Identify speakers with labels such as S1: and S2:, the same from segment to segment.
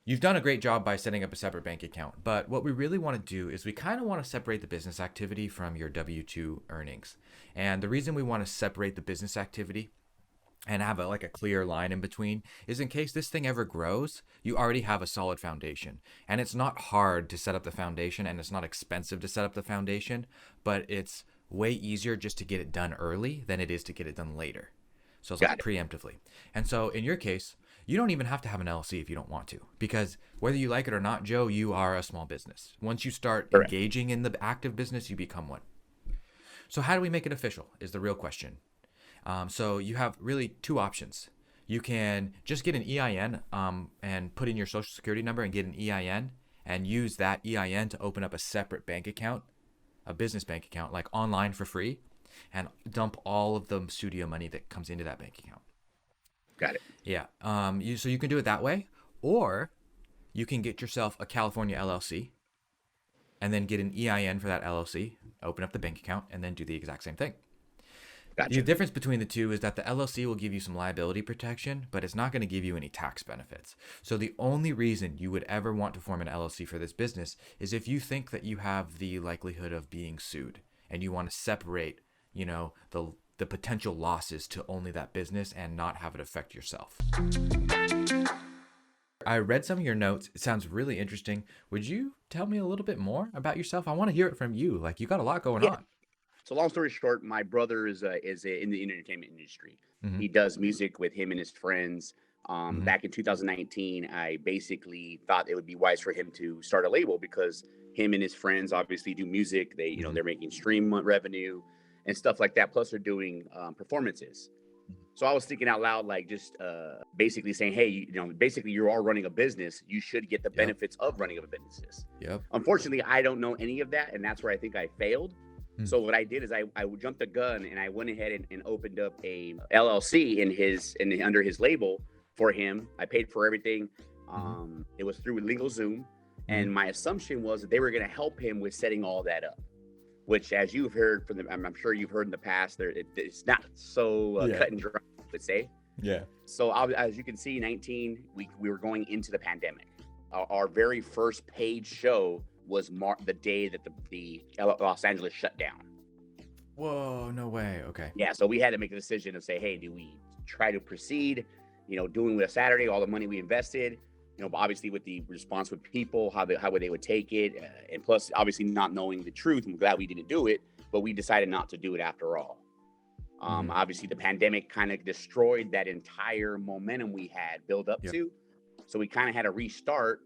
S1: You've done a great job by setting up a separate bank account, but what we really want to do is we kind of want to separate the business activity from your W-2 earnings. And the reason we want to separate the business activity and have like a clear line in between is in case this thing ever grows, you already have a solid foundation. And it's not hard to set up the foundation, and it's not expensive to set up the foundation, but it's way easier just to get it done early than it is to get it done later. So it's like
S2: Got it.
S1: preemptively. And so in your case, you don't even have to have an LLC if you don't want to, because whether you like it or not, Joe, you are a small business. Once you start
S2: Correct.
S1: engaging in the active business, you become one. So how do we make it official is the real question. So you have really two options. You can just get an EIN and put in your social security number and get an EIN and use that EIN to open up a separate bank account, a business bank account, like online for free, and dump all of the studio money that comes into that bank account.
S2: Got it.
S1: Yeah. So you can do it that way, or you can get yourself a California LLC and then get an EIN for that LLC, open up the bank account, and then do the exact same thing. The
S2: Gotcha.
S1: difference between the two is that the LLC will give you some liability protection, but it's not going to give you any tax benefits. So the only reason you would ever want to form an LLC for this business is if you think that you have the likelihood of being sued and you want to separate, the potential losses to only that business and not have it affect yourself. I read some of your notes. It sounds really interesting. Would you tell me a little bit more about yourself? I want to hear it from you. Like, you got a lot going
S2: Yeah.
S1: on.
S2: So long story short, my brother is in the entertainment industry.
S1: Mm-hmm.
S2: He does music with him and his friends.
S1: Mm-hmm.
S2: Back in 2019, I basically thought it would be wise for him to start a label because him and his friends obviously do music. They,
S1: Mm-hmm.
S2: they're making stream revenue and stuff like that. Plus, they're doing performances. So I was thinking out loud, like just basically saying, hey, basically you are running a business. You should get the
S1: Yep.
S2: benefits of running a business.
S1: Yep.
S2: Unfortunately, I don't know any of that, and that's where I think I failed. So what I did is I jumped the gun and I went ahead and opened up a LLC under his label for him. I paid for everything. It was through LegalZoom, and my assumption was that they were going to help him with setting all that up. Which, as you've heard from I'm sure you've heard in the past, it's not so cut and dry, I would say.
S1: Yeah.
S2: So as you can see, 19 we were going into the pandemic. Our very first paid show was the day that the Los Angeles shut down.
S1: Whoa, no way. Okay.
S2: Yeah, so we had to make a decision of say, hey, do we try to proceed, doing with a Saturday, all the money we invested, obviously with the response with people, how they would take it, and plus obviously not knowing the truth. I'm glad we didn't do it, but we decided not to do it after all. Obviously the pandemic kind of destroyed that entire momentum we had built up to, so we kind of had to restart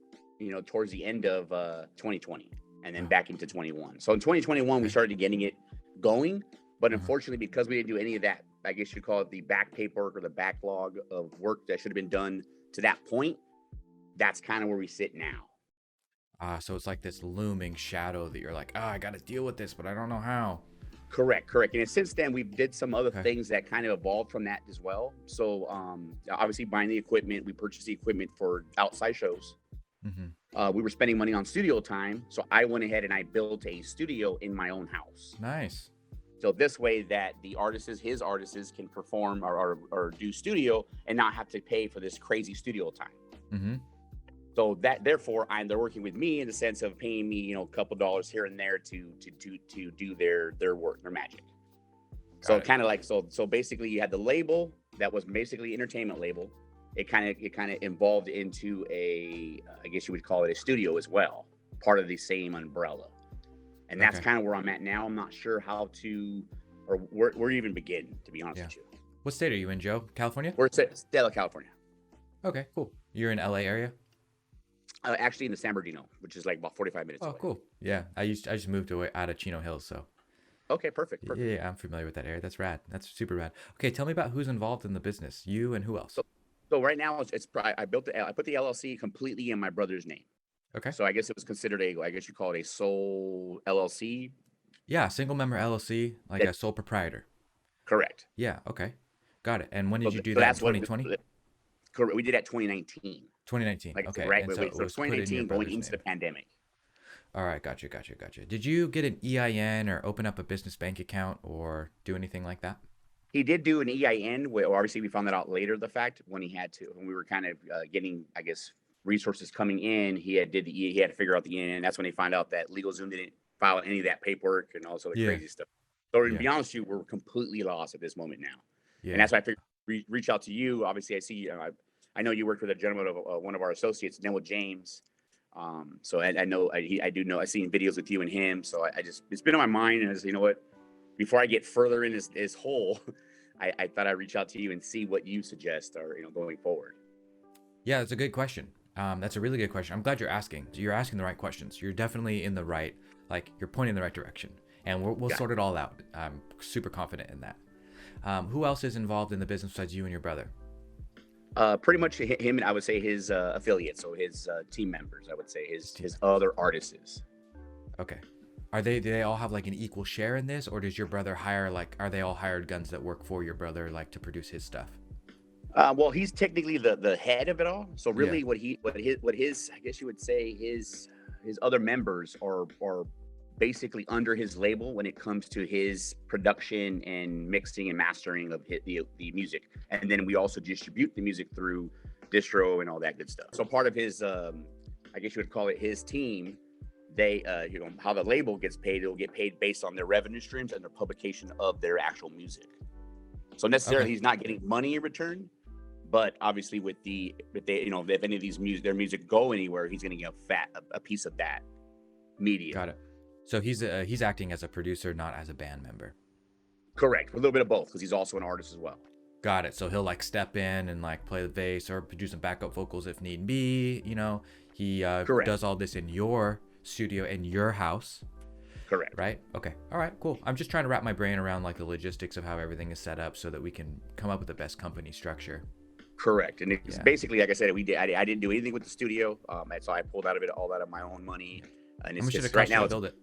S2: towards the end of 2020 and then back into 21. So in 2021, we started getting it going, but unfortunately, because we didn't do any of that, I guess you'd call it the back paperwork or the backlog of work that should have been done to that point, that's kind of where we sit now.
S1: So it's like this looming shadow that you're like, I got to deal with this, but I don't know how.
S2: Correct. And since then, we did some other things that kind of evolved from that as well. So obviously buying the equipment, we purchased the equipment for outside shows. We were spending money on studio time, so I went ahead and I built a studio in my own house.
S1: Nice.
S2: So this way that his artists can perform or do studio and not have to pay for this crazy studio time. So that therefore they're working with me in the sense of paying me, a couple dollars here and there to do their work, their magic. So kind of like so basically you had the label that was basically entertainment label. It kind of evolved into I guess you would call it a studio as well, part of the same umbrella. And that's kind of where I'm at now. I'm not sure how to, or where to even begin, to be honest with you.
S1: What state are you in, Joe? California?
S2: We're in Stella, California.
S1: Okay, cool. You're in LA area?
S2: Actually in the San Bernardino, which is like about 45 minutes away.
S1: Oh, cool. Yeah, I just moved away out of Chino Hills, so.
S2: Okay, perfect.
S1: Yeah, I'm familiar with that area. That's rad. That's super rad. Okay, tell me about who's involved in the business. You and who else?
S2: So right now I put the LLC completely in my brother's name.
S1: Okay.
S2: So I guess it was considered I guess you call it a sole LLC.
S1: Yeah, single member LLC, like a sole proprietor.
S2: Correct.
S1: Yeah, okay. Got it. And when did you do that? 2020?
S2: Correct. We did that 2019.
S1: 2019.
S2: Like,
S1: okay.
S2: Right.
S1: And
S2: So 2019 going into the pandemic.
S1: All right. Gotcha. Did you get an EIN or open up a business bank account or do anything like that?
S2: He did do an EIN. Well, obviously, we found that out later, the fact when we were kind of getting, I guess, resources coming in, he had to figure out the in. That's when they found out that LegalZoom didn't file any of that paperwork and also the
S1: Yeah.
S2: crazy stuff. So to
S1: Yeah.
S2: be honest with you, we're completely lost at this moment now, and
S1: Yeah.
S2: that's why I figured reach out to you. Obviously, I see. I know you worked with a gentleman of one of our associates, then with James. So I know I do know I've seen videos with you and him. So I just it's been on my mind, and I was, you know what, before I get further in this hole, I thought I'd reach out to you and see what you suggest or going forward.
S1: Yeah, that's a good question. That's a really good question. I'm glad you're asking. You're asking the right questions. You're definitely in the right, like you're pointing in the right direction, and we'll sort it all out. I'm super confident in that. Who else is involved in the business besides you and your brother?
S2: Pretty much him, and I would say his affiliates, so his team members. I would say his other artists.
S1: Okay. Do they all have like an equal share in this, or does your brother hire, like, are they all hired guns that work for your brother, like to produce his stuff?
S2: Well, he's technically the head of it all. So really,
S1: Yeah.
S2: what his I guess you would say his other members are basically under his label when it comes to his production and mixing and mastering of the music, and then we also distribute the music through distro and all that good stuff. So part of his I guess you would call it his team. They how the label gets paid, it'll get paid based on their revenue streams and their publication of their actual music. So necessarily he's not getting money in return, but obviously if any of these their music go anywhere, he's going to get a piece of that media.
S1: Got it. So he's acting as a producer, not as a band member.
S2: Correct. A little bit of both, because he's also an artist as well.
S1: Got it. So he'll like step in and like play the bass or produce some backup vocals if need be. He does all this in your studio in your house.
S2: Correct.
S1: Right? Okay. All right, cool. I'm just trying to wrap my brain around like the logistics of how everything is set up so that we can come up with the best company structure.
S2: Correct. And it's basically, like I said, I didn't do anything with the studio. So I pulled out of my own money. And
S1: How much did it
S2: right
S1: cost you
S2: now
S1: to build it?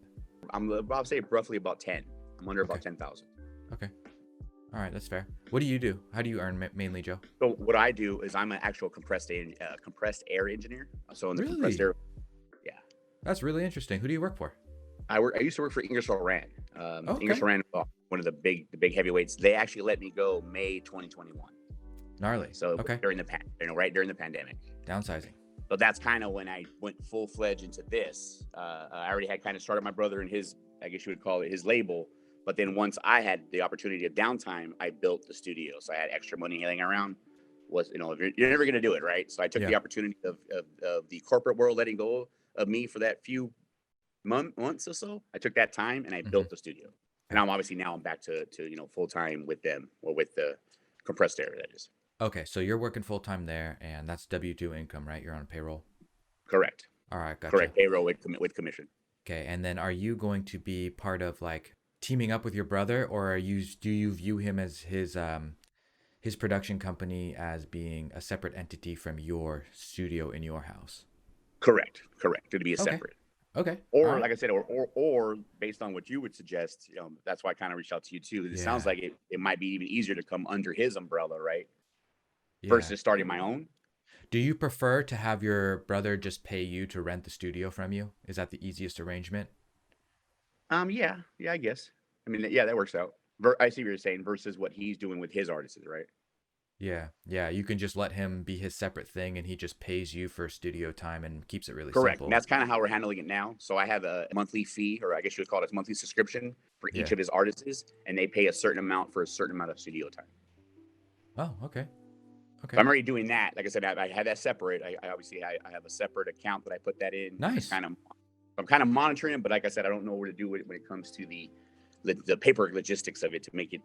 S2: I'll say roughly about 10. I'm under about 10,000.
S1: Okay. All right, that's fair. What do you do? How do you earn mainly, Joe?
S2: So what I do is I'm an actual compressed air engineer. So in the compressed air. Yeah.
S1: That's really interesting. Who do you work for?
S2: I used to work for Ingersoll Rand. Ingersoll Rand, one of the big heavyweights. They actually let me go May 2021.
S1: Gnarly.
S2: So during the right during the pandemic.
S1: Downsizing.
S2: So that's kind of when I went full-fledged into this. I already had kind of started my brother and his, I guess you would call it, his label. But then once I had the opportunity of downtime, I built the studio. So I had extra money hanging around. You're never going to do it, right? So I took the opportunity of the corporate world letting go of me for that few months or so. I took that time and I built the studio. And I'm back to full-time with them, or with the compressed air, that is.
S1: Okay, so you're working full-time there, and that's W-2 income, right? You're on payroll?
S2: Correct.
S1: All right, gotcha.
S2: Correct, payroll with commission.
S1: Okay, and then are you going to be part of, like, teaming up with your brother, or do you view him as his production company as being a separate entity from your studio in your house?
S2: Correct. It'd be a separate.
S1: Okay.
S2: Or like I said, or based on what you would suggest, that's why I kind of reached out to you too. It sounds like it might be even easier to come under his umbrella, right? Versus starting my own.
S1: Do you prefer to have your brother just pay you to rent the studio from you? Is that the easiest arrangement?
S2: Yeah, I guess. I mean, yeah, that works out. I see what you're saying versus what he's doing with his artists, right?
S1: Yeah. You can just let him be his separate thing, and he just pays you for studio time and keeps it really
S2: Correct.
S1: simple.
S2: And that's kind of how we're handling it now. So I have a monthly fee, or I guess you would call it a monthly subscription for each of his artists, and they pay a certain amount for a certain amount of studio time.
S1: Oh, okay.
S2: So I'm already doing that. Like I said, I had that separate. I obviously have a separate account that I put that in.
S1: Nice.
S2: I'm kind of monitoring it, but like I said, I don't know where to do it when it comes to the paper logistics of it to make it,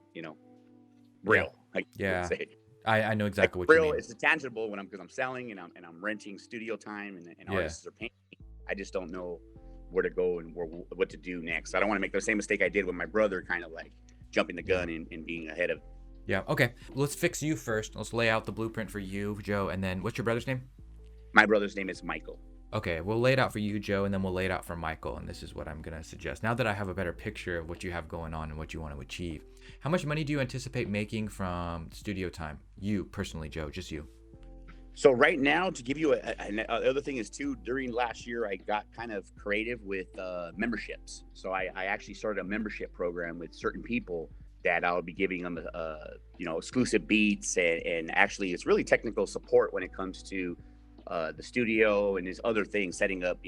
S2: real.
S1: I know exactly what you mean.
S2: It's tangible because I'm selling and I'm renting studio time and artists are paying me. I just don't know where to go and what to do next. I don't want to make the same mistake I did with my brother, kind of like jumping the gun and being ahead of.
S1: Yeah. Okay. Let's fix you first. Let's lay out the blueprint for you, Joe, and then what's your brother's name?
S2: My brother's name is Michael.
S1: Okay, we'll lay it out for you, Joe, and then we'll lay it out for Michael, and this is what I'm going to suggest. Now that I have a better picture of what you have going on and what you want to achieve, how much money do you anticipate making from studio time? You, personally, Joe, just you.
S2: So right now, to give you other thing is too, during last year, I got kind of creative with memberships. So I actually started a membership program with certain people that I'll be giving them, exclusive beats and actually it's really technical support when it comes to the studio and these other things, setting up,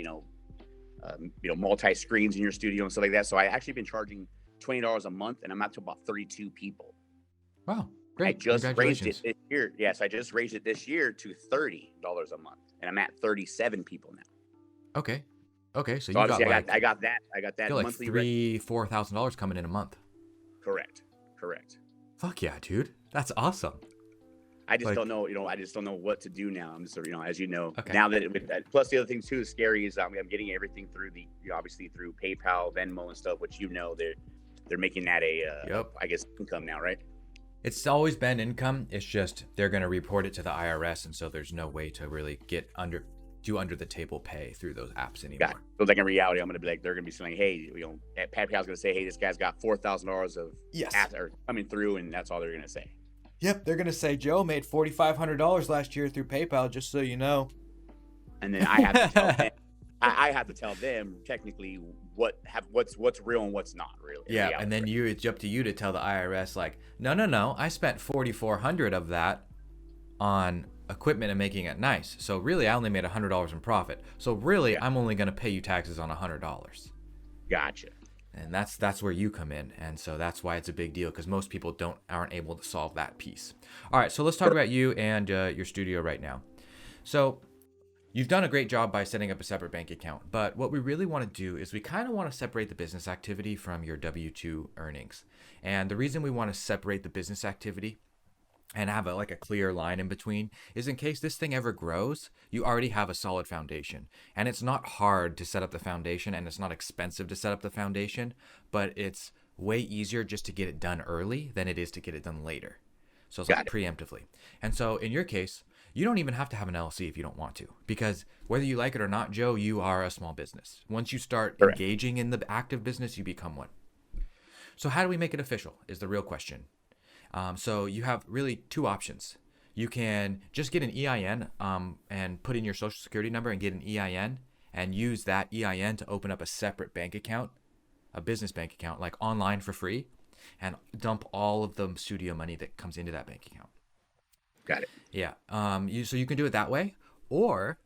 S2: multi screens in your studio and stuff like that. So I actually been charging $20 a month, and I'm up to about 32 people.
S1: Wow,
S2: I
S1: great!
S2: just raised it
S1: Congratulations.
S2: this year. Yes, I just raised it this year to $30 a month, and I'm at 37 people now.
S1: Okay, okay. So
S2: So
S1: you got
S2: obviously,
S1: like
S2: I got that
S1: like
S2: monthly.
S1: $3,000-$4,000 coming in a month.
S2: Correct.
S1: Fuck yeah, dude. That's awesome.
S2: I just
S1: Like,
S2: don't know, I just don't know what to do now. I'm just, as you know,
S1: okay.
S2: now that plus the other thing too is scary is I'm getting everything through obviously through PayPal, Venmo and stuff, which they're making that
S1: Yep.
S2: I guess income now, right?
S1: It's always been income. It's just they're going to report it to the IRS, and so there's no way to really do under the table pay through those apps anymore.
S2: Yeah. So like in reality, I'm gonna be like, they're gonna be saying, hey, PayPal's gonna say, hey, this guy's got $4,000 of apps are coming through, and that's all they're gonna say.
S1: Yep, they're gonna say Joe made $4,500 last year through PayPal, just so you know.
S2: And then I have to tell them, I have to tell them technically what's real and what's not real.
S1: Yeah, and then it's up to you to tell the IRS like, no, I spent $4,400 of that on equipment and making it nice. So really, I only made $100 in profit. So really, I'm only gonna pay you taxes on $100.
S2: Gotcha.
S1: And that's where you come in, and so that's why it's a big deal, because most people aren't able to solve that piece. All right, so let's talk about you and your studio right now. So you've done a great job by setting up a separate bank account, but what we really want to do is we kind of want to separate the business activity from your W-2 earnings. And the reason we want to separate the business activity and have a clear line in between is in case this thing ever grows, you already have a solid foundation. And it's not hard to set up the foundation, and it's not expensive to set up the foundation, but it's way easier just to get it done early than it is to get it done later. So it's preemptively. And so in your case, you don't even have to have an LLC if you don't want to, because whether you like it or not, Joe, you are a small business. Once you start engaging in the active business, you become one. So how do we make it official is the real question. So you have really two options. You can just get an EIN and put in your social security number and get an EIN and use that EIN to open up a separate bank account, a business bank account, like online for free, and dump all of the studio money that comes into that bank account.
S2: Got it.
S1: Yeah. So you can do it that way, or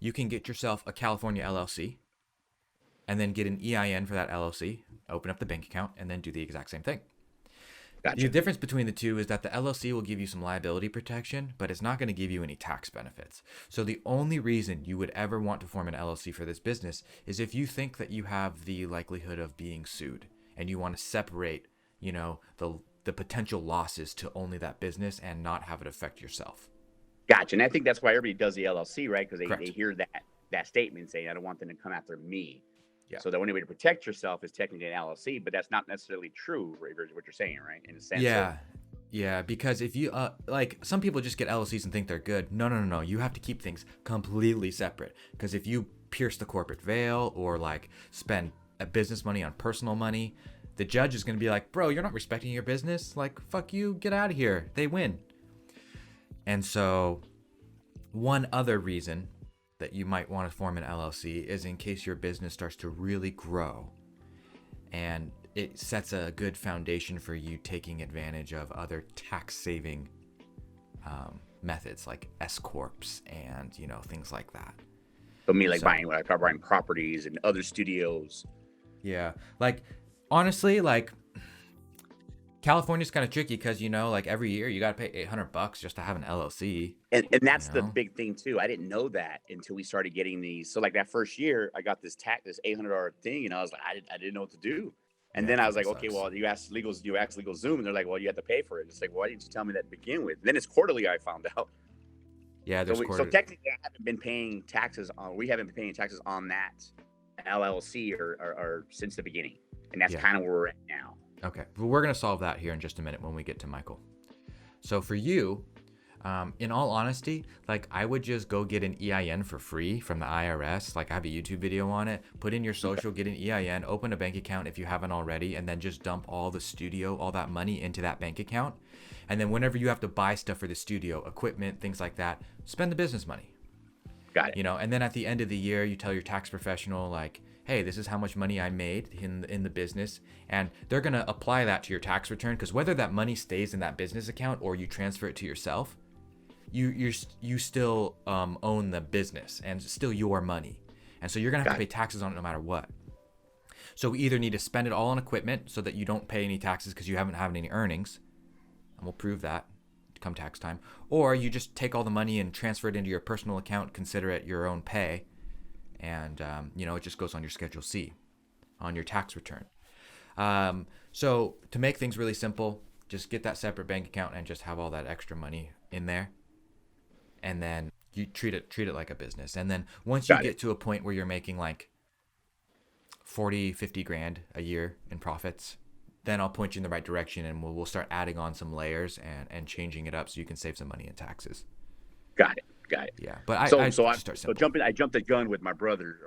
S1: you can get yourself a California LLC and then get an EIN for that LLC, open up the bank account, and then do the exact same thing.
S2: Gotcha.
S1: The difference between the two is that the LLC will give you some liability protection, but it's not going to give you any tax benefits. So the only reason you would ever want to form an LLC for this business is if you think that you have the likelihood of being sued and you want to separate, the potential losses to only that business and not have it affect yourself.
S2: Gotcha. And I think that's why everybody does the LLC, right? Because they hear that statement saying, I don't want them to come after me. Yeah. So the only way to protect yourself is technically an LLC, but that's not necessarily true, what you're saying, right? In a sense.
S1: Yeah. Because if you some people just get LLCs and think they're good. No. You have to keep things completely separate. Because if you pierce the corporate veil or spend business money on personal money, the judge is going to be like, bro, you're not respecting your business. Fuck you, get out of here. They win. And so one other reason that you might want to form an LLC is in case your business starts to really grow and it sets a good foundation for you taking advantage of other tax-saving methods like S-Corps and, things like that.
S2: So me buying properties and other studios.
S1: Yeah. Honestly, California's kind of tricky because, every year you got to pay $800 just to have an LLC.
S2: And that's the big thing too. I didn't know that until we started getting these. So that first year I got this $800 thing, and I was like, I didn't know what to do. And then I was like, okay, well, you ask legal Zoom, and they're like, well, you have to pay for it. It's like, why didn't you tell me that to begin with? And then it's quarterly, I found out.
S1: Yeah,
S2: so technically I haven't been paying taxes on that LLC or since the beginning. And that's kind of where we're at now.
S1: Okay. Well, we're going to solve that here in just a minute when we get to Michael. So for you, in all honesty, I would just go get an EIN for free from the IRS. I have a YouTube video on it. Put in your social, get an EIN, open a bank account if you haven't already, and then just dump all that money into that bank account. And then whenever you have to buy stuff for the studio, equipment, things like that, spend the business money.
S2: Got it.
S1: And then at the end of the year, you tell your tax professional, hey, this is how much money I made in the business. And they're going to apply that to your tax return, because whether that money stays in that business account or you transfer it to yourself, you still own the business and it's still your money. And so you're going to have to pay taxes on it no matter what. So we either need to spend it all on equipment so that you don't pay any taxes because you haven't had any earnings. And we'll prove that come tax time. Or you just take all the money and transfer it into your personal account, consider it your own pay. And, it just goes on your Schedule C on your tax return. So to make things really simple, just get that separate bank account and just have all that extra money in there. And then you treat it like a business. And then once you get to a point where you're making like 40, 50 grand a year in profits, then I'll point you in the right direction and we'll start adding on some layers and changing it up so you can save some money in taxes.
S2: Got it.
S1: Yeah, but I
S2: jumped the gun with my brother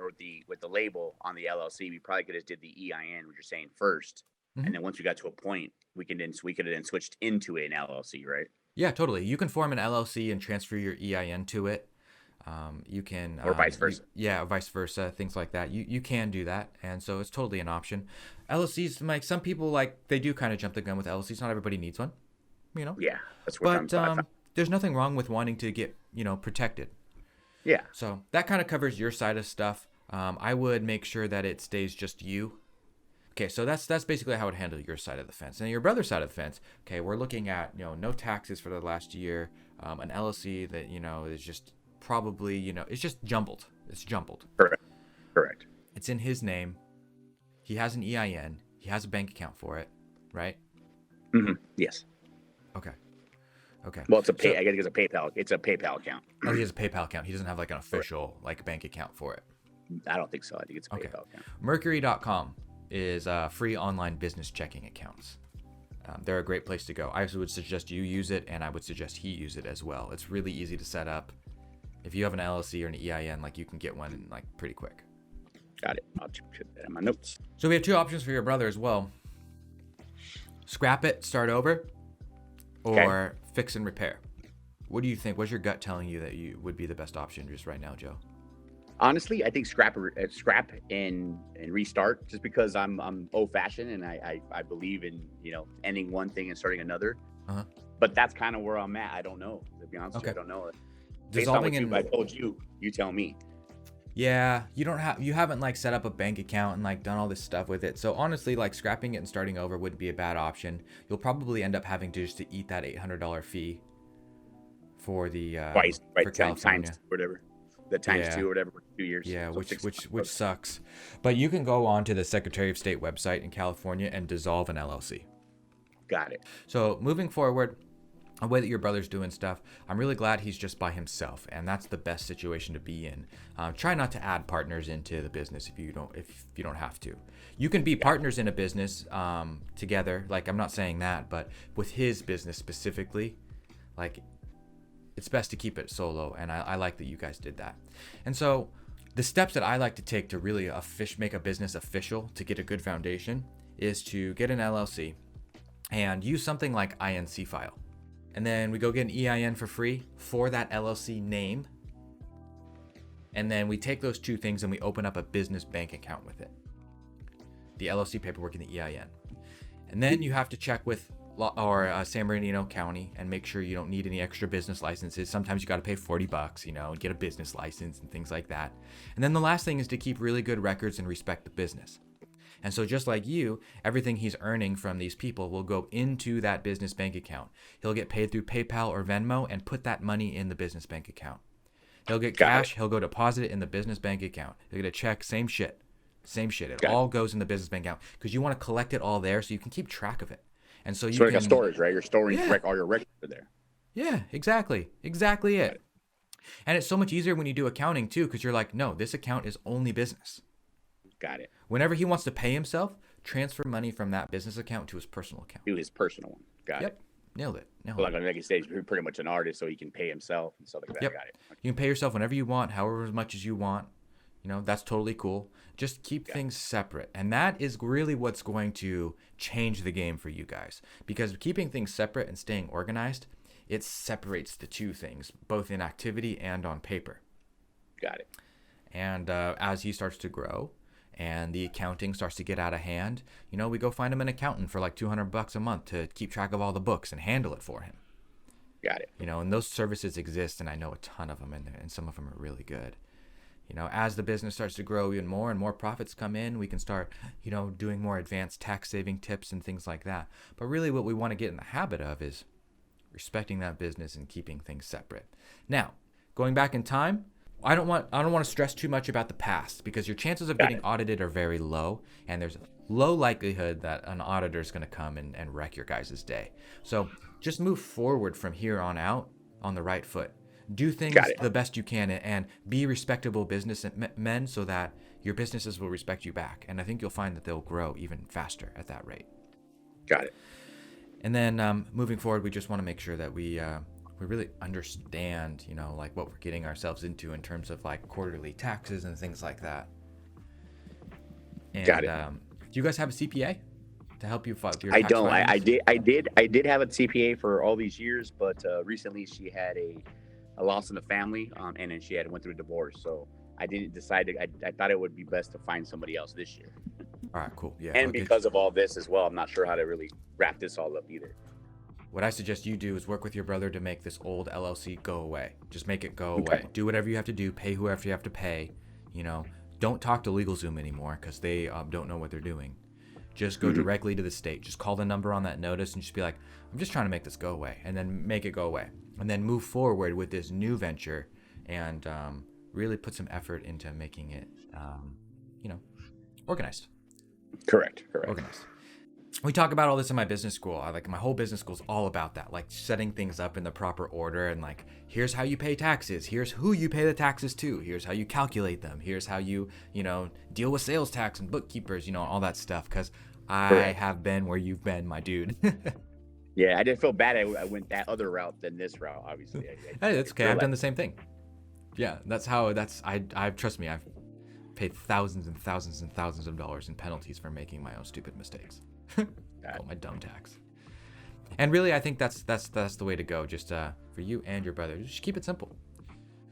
S2: with the label on the LLC. We probably could have did the EIN, which you're saying first, and then once we got to a point, we could have then switched into an LLC, right?
S1: Yeah, totally. You can form an LLC and transfer your EIN to it. You can
S2: or vice versa.
S1: Vice versa, things like that. You can do that, and so it's totally an option. LLCs, like some people, like they do kind of jump the gun with LLCs. Not everybody needs one,
S2: Yeah, that's what I'm.
S1: There's nothing wrong with wanting to get protected.
S2: Yeah.
S1: So that kind of covers your side of stuff. I would make sure that it stays just you. Okay, so that's basically how I would handle your side of the fence. And your brother's side of the fence, okay, we're looking at no taxes for the last year, an LLC that is just probably it's just jumbled. It's jumbled.
S2: Correct.
S1: It's in his name. He has an EIN. He has a bank account for it, right?
S2: Mm-hmm. Yes.
S1: Okay.
S2: Well, I guess it's a PayPal. It's a PayPal account.
S1: Oh, he has a PayPal account. He doesn't have like an official bank account for it.
S2: I don't think so. I think it's a PayPal account.
S1: Mercury.com is free online business checking accounts. They're a great place to go. I would suggest you use it, and I would suggest he use it as well. It's really easy to set up. If you have an LLC or an EIN, you can get one pretty quick.
S2: Got it. I'll put that in my notes.
S1: So we have two options for your brother as well. Scrap it, start over, or fix and repair. What do you think? What's your gut telling you that you would be the best option just right now, Joe?
S2: Honestly, I think scrap and restart, just because I'm old fashioned and I believe in ending one thing and starting another.
S1: Uh-huh.
S2: But that's kind of where I'm at. I don't know. To be honest with you, I don't know. Based on what I told you, you tell me.
S1: Yeah, you haven't set up a bank account and done all this stuff with it. So honestly, scrapping it and starting over wouldn't be a bad option. You'll probably end up having to just eat that $800 fee for the
S2: twice, right?
S1: For California.
S2: Times whatever, the times 2 or whatever, 2 years.
S1: Yeah,
S2: so
S1: which sucks. But you can go on to the Secretary of State website in California and dissolve an LLC.
S2: Got it.
S1: So moving forward, the way that your brother's doing stuff, I'm really glad he's just by himself, and that's the best situation to be in. Try not to add partners into the business if you don't have to. You can be partners in a business together. I'm not saying that, but with his business specifically, it's best to keep it solo, and I like that you guys did that. And so the steps that I like to take to really make a business official to get a good foundation is to get an LLC and use something like INC file. And then we go get an EIN for free for that LLC name. And then we take those two things and we open up a business bank account with it. The LLC paperwork and the EIN. And then you have to check with San Bernardino County and make sure you don't need any extra business licenses. Sometimes you got to pay $40, and get a business license and things like that. And then the last thing is to keep really good records and respect the business. And so just like you, everything he's earning from these people will go into that business bank account. He'll get paid through PayPal or Venmo and put that money in the business bank account. He'll get cash. He'll go deposit it in the business bank account. He'll get a check, same shit. It all goes in the business bank account because you want to collect it all there so you can keep track of it. And so you
S2: can... like a storage, right? You're storing all your records there.
S1: Yeah, exactly it. And it's so much easier when you do accounting too, because you're like, no, this account is only business.
S2: Got it.
S1: Whenever he wants to pay himself, transfer money from that business account to his personal account.
S2: To his personal one. Got it.
S1: Nailed it.
S2: Like you said, he's pretty much an artist, so he can pay himself and stuff like that.
S1: Yep.
S2: Got it. Okay.
S1: You can pay yourself whenever you want, however much as you want. That's totally cool. Just keep things separate. And that is really what's going to change the game for you guys. Because keeping things separate and staying organized, it separates the two things, both in activity and on paper.
S2: Got it.
S1: And as he starts to grow, and the accounting starts to get out of hand, we go find him an accountant for $200 a month to keep track of all the books and handle it for him.
S2: Got it.
S1: You know, and those services exist, and I know a ton of them, and some of them are really good. You know, as the business starts to grow even more and more profits come in, we can start, you know, doing more advanced tax saving tips and things like that. But really what we want to get in the habit of is respecting that business and keeping things separate. Now, going back in time, I don't want to stress too much about the past, because your chances of getting audited are very low, and there's low likelihood that an auditor is going to come and wreck your guys' day. So just move forward from here on out on the right foot. Do things the best you can and be respectable businessmen so that your businesses will respect you back. And I think you'll find that they'll grow even faster at that rate.
S2: Got it.
S1: And then moving forward, we just want to make sure that we really understand, you know, like what we're getting ourselves into in terms of like quarterly taxes and things like that. And,
S2: Got it.
S1: Do you guys have a CPA to help you with your
S2: I
S1: tax
S2: don't.
S1: filings?
S2: I did have a CPA for all these years, but recently she had a loss in the family, and then she went through a divorce. So I didn't decide. I thought it would be best to find somebody else this year.
S1: All right, cool. Yeah.
S2: And because of all this as well, I'm not sure how to really wrap this all up either.
S1: What I suggest you do is work with your brother to make this old LLC go away. Just make it go away. Do whatever you have to do. Pay whoever you have to pay. You know, don't talk to LegalZoom anymore because they don't know what they're doing. Just go directly to the state. Just call the number on that notice and just be like, I'm just trying to make this go away, and then make it go away. And then move forward with this new venture and really put some effort into making it, you know, organized.
S2: Correct.
S1: Organized. We talk about all this in my business school. My whole business school is all about that, like setting things up in the proper order and like, here's how you pay taxes. Here's who you pay the taxes to. Here's how you calculate them. Here's how you know, deal with sales tax and bookkeepers, you know, all that stuff. Because I have been where you've been, my dude.
S2: Yeah, I didn't feel bad. I went that other route than this route, obviously.
S1: Hey, that's okay. I've done the same thing. Yeah, I trust me, I've paid thousands and thousands and thousands of dollars in penalties for making my own stupid mistakes. Call my dumb tax. And really, I think that's the way to go. Just for you and your brother, just keep it simple.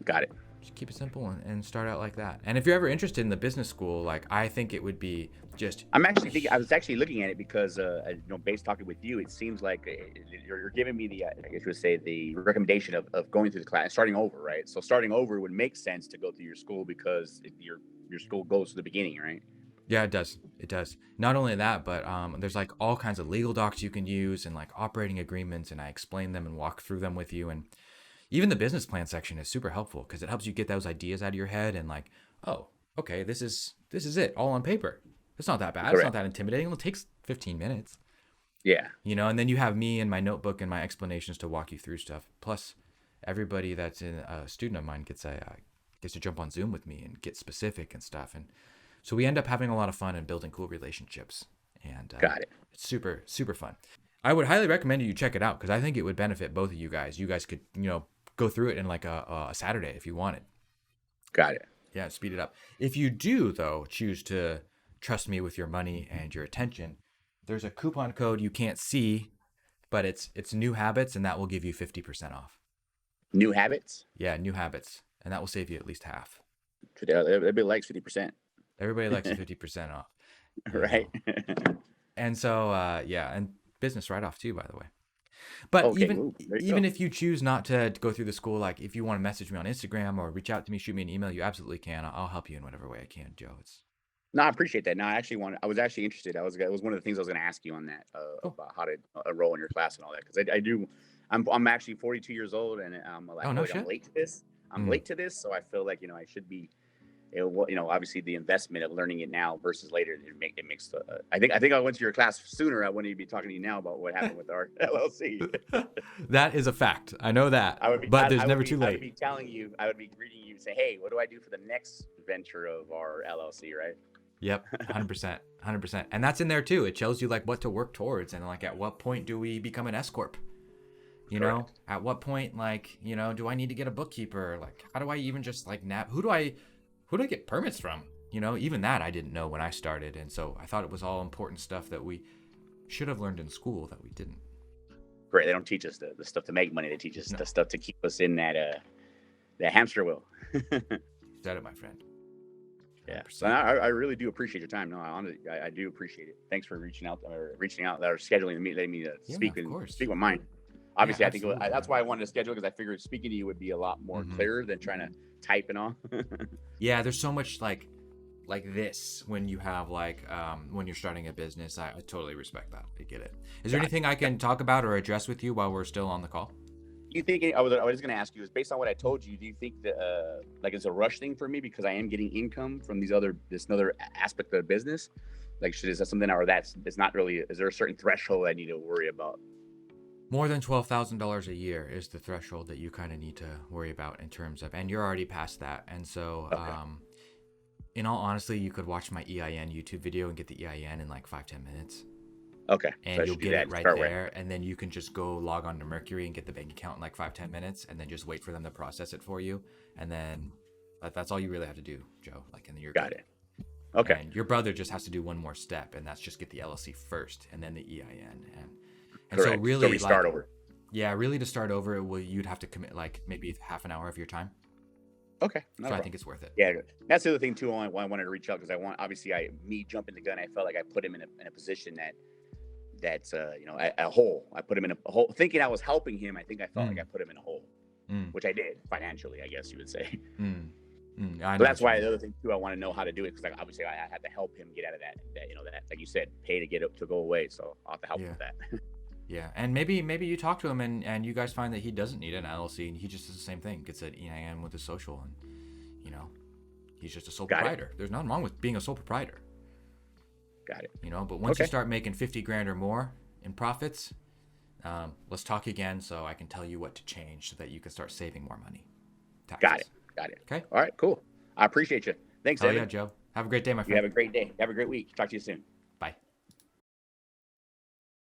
S2: Got it.
S1: Just keep it simple and start out like that. And if you're ever interested in the business school, like I think it would be just.
S2: I was actually looking at it because, you know, based talking with you, it seems like you're giving me the, I guess you would say, the recommendation of going through the class and starting over, right? So starting over would make sense to go through your school because your school goes to the beginning, right?
S1: Yeah, it does. It does. Not only that, but there's like all kinds of legal docs you can use and like operating agreements, and I explain them and walk through them with you. And even the business plan section is super helpful because it helps you get those ideas out of your head and like, oh, okay, this is it all on paper. It's not that bad. Correct. It's not that intimidating. It takes 15 minutes.
S2: Yeah.
S1: You know, and then you have me and my notebook and my explanations to walk you through stuff. Plus, everybody that's a student of mine gets to jump on Zoom with me and get specific and stuff. And so we end up having a lot of fun and building cool relationships. And
S2: got it.
S1: It's super, super fun. I would highly recommend you check it out because I think it would benefit both of you guys. You guys could, you know, go through it in like a Saturday if you wanted.
S2: Got it.
S1: Yeah, speed it up. If you do, though, choose to trust me with your money and your attention, there's a coupon code you can't see, but it's New Habits, and that will give you 50% off.
S2: New Habits?
S1: Yeah, New Habits. And that will save you at least half.
S2: Everybody likes 50%.
S1: Everybody likes 50% off.
S2: Right.
S1: And so, yeah, and business write-off too, by the way. But even if you choose not to go through the school, like if you want to message me on Instagram or reach out to me, shoot me an email, you absolutely can. I'll help you in whatever way I can, Joe.
S2: No, I appreciate that. No, I was actually interested. It was one of the things I was going to ask you on that about how to enroll in your class and all that. Because I'm actually 42 years old and I'm like, I'm late to this. Late to this. So I feel like, you know, I should be, you know, obviously the investment of learning it now versus later, it makes I think I went to your class sooner. I wouldn't even be talking to you now about what happened with our LLC.
S1: That is a fact. I know that, but there's never too late.
S2: I would be greeting you and say, hey, what do I do for the next venture of our LLC, right?
S1: Yep, 100%. And that's in there too. It shows you like what to work towards and like at what point do we become an S-Corp? You know, at what point, like, you know, do I need to get a bookkeeper? Like, how do I even just like who do I get permits from? You know, even that I didn't know when I started. And so I thought it was all important stuff that we should have learned in school that we didn't.
S2: Right. They don't teach us the stuff to make money. They teach us the stuff to keep us in that hamster wheel.
S1: Said it, my friend.
S2: Yeah. So I really do appreciate your time. No, I do appreciate it. Thanks for reaching out or scheduling me, letting me speak with mine.
S1: Yeah,
S2: Obviously, I think
S1: absolutely,
S2: that's
S1: man.
S2: why I wanted to schedule, because I figured speaking to you would be a lot more
S1: Hmm.
S2: clearer than trying to type and all.
S1: Yeah, there's so much like this when you have when you're starting a business. I totally respect that. I get it. Is there
S2: Got
S1: anything I
S2: it.
S1: can talk about or address with you while we're still on the call?
S2: You think I was just gonna ask you, is based on what I told you, do you think that like it's a rush thing for me because I am getting income from this other aspect of the business? Like, is that something, or that's it's not really? Is there a certain threshold I need to worry about?
S1: More than $12,000 a year is the threshold that you kind of need to worry about in terms of, and you're already past that. And so,
S2: Okay,
S1: in all honesty, you could watch my EIN YouTube video and get the EIN in like 5-10 minutes,
S2: okay, so
S1: and
S2: I
S1: you'll
S2: should do
S1: get
S2: that
S1: it
S2: and
S1: right
S2: start with.
S1: there. And then you can just go log on to Mercury and get the bank account in like 5-10 minutes, and then just wait for them to process it for you. And then that's all you really have to do, Joe. Like, and then you're
S2: Got
S1: good.
S2: it. Okay,
S1: And your brother just has to do one more step, and that's just get the LLC first, and then the EIN. And so
S2: correct. So
S1: really,
S2: restart
S1: like,
S2: over.
S1: yeah, really to start over, you'd have to commit like maybe half an hour of your time.
S2: Okay, not
S1: So
S2: a
S1: I
S2: problem.
S1: think it's worth it.
S2: Yeah, that's the other thing too. Why I wanted to reach out, because I want, obviously, me jumping the gun, I felt like I put him in a position that's a hole. I put him in a hole, thinking I was helping him. I think I felt like I
S1: Mm,
S2: put him in a hole,
S1: mm,
S2: which I did financially, I guess you would say.
S1: mm, I
S2: So
S1: know
S2: that's
S1: what you
S2: why
S1: mean.
S2: the other thing too, I want to know how to do it, because like, obviously I had to help him get out of that like you said, pay to get it to go away. So I'll have to help him
S1: Yeah,
S2: with that.
S1: yeah, and maybe you talk to him and you guys find that he doesn't need an LLC and he just does the same thing, gets an EIN with his social, and you know he's just a sole
S2: Got it.
S1: proprietor. There's nothing wrong with being a sole proprietor,
S2: Got it.
S1: But once you
S2: Okay.
S1: start making 50 grand or more in profits, let's talk again so I can tell you what to change so that you can start saving more money.
S2: Got it.
S1: Taxes.
S2: Got it.
S1: Okay?
S2: All right. Cool. I appreciate you. Thanks,
S1: Hell yeah,
S2: Evan.
S1: Joe. Have a great day, my
S2: You have
S1: friend.
S2: a great day. Have a great week. Talk to you soon.